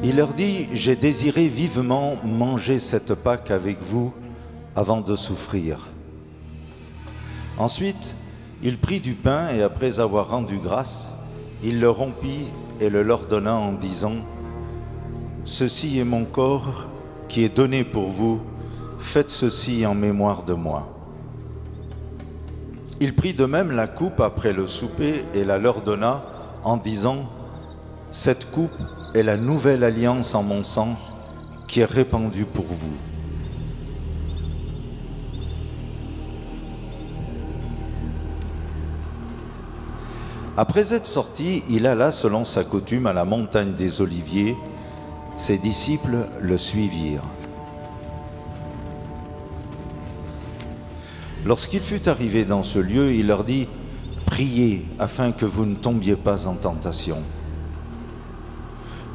Il leur dit, « J'ai désiré vivement manger cette Pâque avec vous avant de souffrir. » Ensuite, il prit du pain et après avoir rendu grâce, il le rompit et le leur donna en disant, « Ceci est mon corps qui est donné pour vous, faites ceci en mémoire de moi. » Il prit de même la coupe après le souper et la leur donna en disant, « Cette coupe est la nouvelle alliance en mon sang qui est répandue pour vous. » Après être sorti, il alla selon sa coutume à la montagne des Oliviers. Ses disciples le suivirent. Lorsqu'il fut arrivé dans ce lieu, il leur dit, « Priez afin que vous ne tombiez pas en tentation. »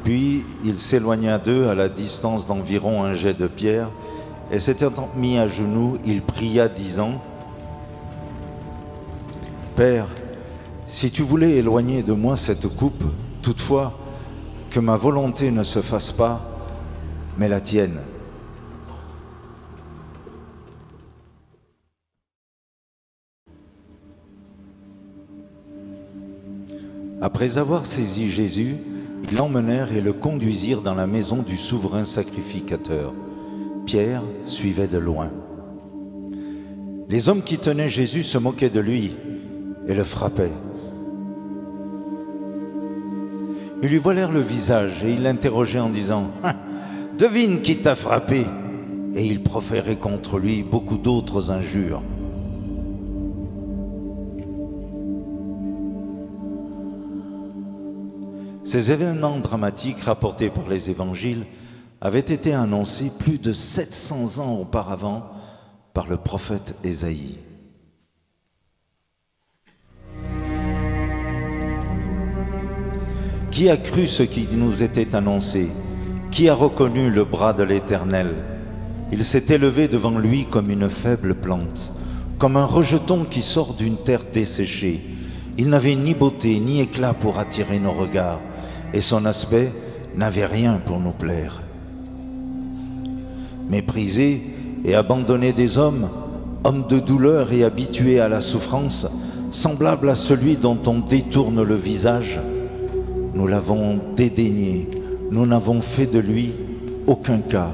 Puis il s'éloigna d'eux à la distance d'environ un jet de pierre, et s'étant mis à genoux, il pria, disant, « Père, si tu voulais éloigner de moi cette coupe, toutefois, que ma volonté ne se fasse pas, mais la tienne. » Après avoir saisi Jésus, ils l'emmenèrent et le conduisirent dans la maison du souverain sacrificateur. Pierre suivait de loin. Les hommes qui tenaient Jésus se moquaient de lui et le frappaient. Ils lui voilèrent le visage et ils l'interrogeaient en disant, « Devine qui t'a frappé !» Et ils proféraient contre lui beaucoup d'autres injures. Ces événements dramatiques rapportés par les évangiles avaient été annoncés plus de 700 ans auparavant par le prophète Ésaïe. Qui a cru ce qui nous était annoncé? Qui a reconnu le bras de l'Éternel? Il s'est élevé devant lui comme une faible plante, comme un rejeton qui sort d'une terre desséchée. Il n'avait ni beauté ni éclat pour attirer nos regards, et son aspect n'avait rien pour nous plaire. Méprisé et abandonné des hommes, homme de douleur et habitué à la souffrance, semblable à celui dont on détourne le visage, nous l'avons dédaigné, nous n'avons fait de lui aucun cas.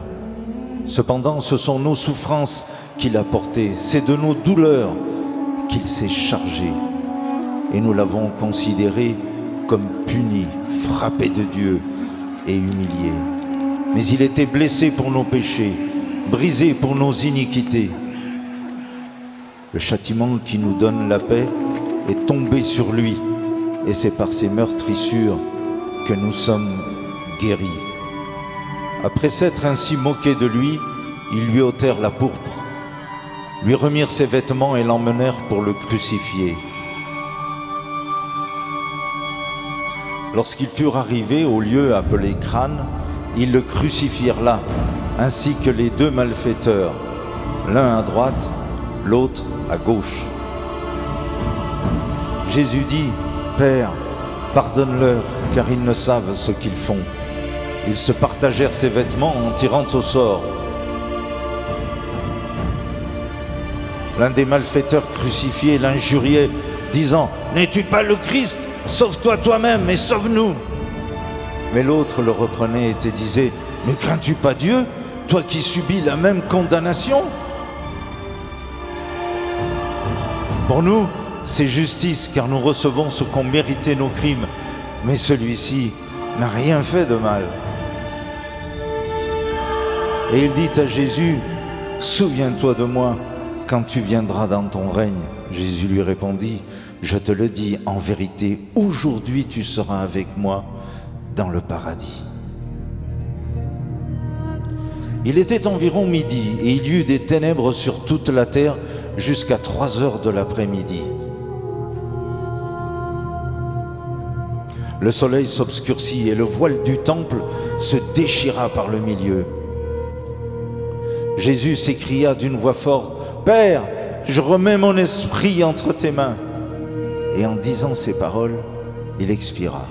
Cependant, ce sont nos souffrances qu'il a portées, c'est de nos douleurs qu'il s'est chargé, et nous l'avons considéré comme puni, frappé de Dieu et humilié. Mais il était blessé pour nos péchés, brisé pour nos iniquités. Le châtiment qui nous donne la paix est tombé sur lui, et c'est par ses meurtrissures que nous sommes guéris. Après s'être ainsi moqué de lui, ils lui ôtèrent la pourpre, lui remirent ses vêtements et l'emmenèrent pour le crucifier. Lorsqu'ils furent arrivés au lieu appelé Crâne, ils le crucifièrent là, ainsi que les deux malfaiteurs, l'un à droite, l'autre à gauche. Jésus dit, « Père, pardonne-leur, car ils ne savent ce qu'ils font. » Ils se partagèrent ses vêtements en tirant au sort. L'un des malfaiteurs crucifiés l'injuriait, disant, « N'es-tu pas le Christ ? Sauve-toi toi-même et sauve-nous » Mais l'autre le reprenait et te disait, « Ne crains-tu pas Dieu, toi qui subis la même condamnation ?» Pour nous, c'est justice, car nous recevons ce qu'ont mérité nos crimes, mais celui-ci n'a rien fait de mal. Et il dit à Jésus, « Souviens-toi de moi quand tu viendras dans ton règne. » Jésus lui répondit, « Je te le dis, en vérité, aujourd'hui tu seras avec moi dans le paradis. » Il était environ midi, et il y eut des ténèbres sur toute la terre jusqu'à 3 heures de l'après-midi. Le soleil s'obscurcit et le voile du temple se déchira par le milieu. Jésus s'écria d'une voix forte, « Père, je remets mon esprit entre tes mains. » Et en disant ces paroles, il expira.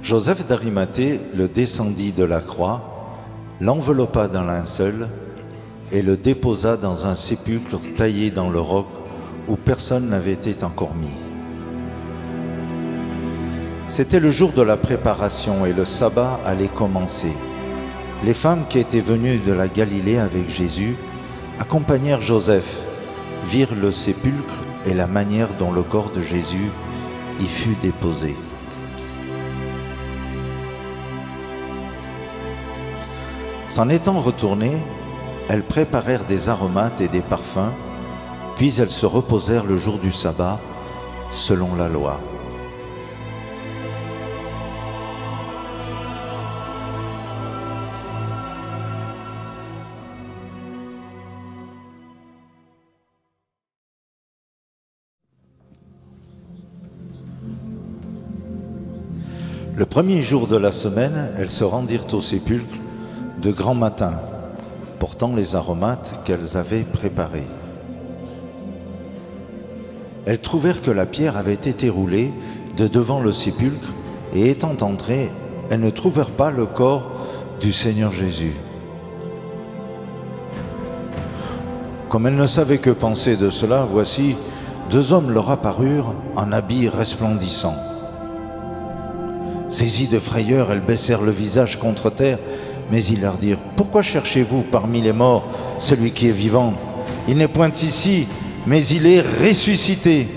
Joseph d'Arimathée le descendit de la croix, l'enveloppa d'un linceul et le déposa dans un sépulcre taillé dans le roc où personne n'avait été encore mis. C'était le jour de la préparation et le sabbat allait commencer. Les femmes qui étaient venues de la Galilée avec Jésus accompagnèrent Joseph, virent le sépulcre et la manière dont le corps de Jésus y fut déposé. S'en étant retournées, elles préparèrent des aromates et des parfums, puis elles se reposèrent le jour du sabbat, selon la loi. Le premier jour de la semaine, elles se rendirent au sépulcre de grand matin, portant les aromates qu'elles avaient préparés. Elles trouvèrent que la pierre avait été roulée de devant le sépulcre, et étant entrées, elles ne trouvèrent pas le corps du Seigneur Jésus. Comme elles ne savaient que penser de cela, voici, 2 hommes leur apparurent en habits resplendissants. Saisies de frayeur, elles baissèrent le visage contre terre, mais ils leur dirent « Pourquoi cherchez-vous parmi les morts celui qui est vivant? Il n'est point ici, mais il est ressuscité.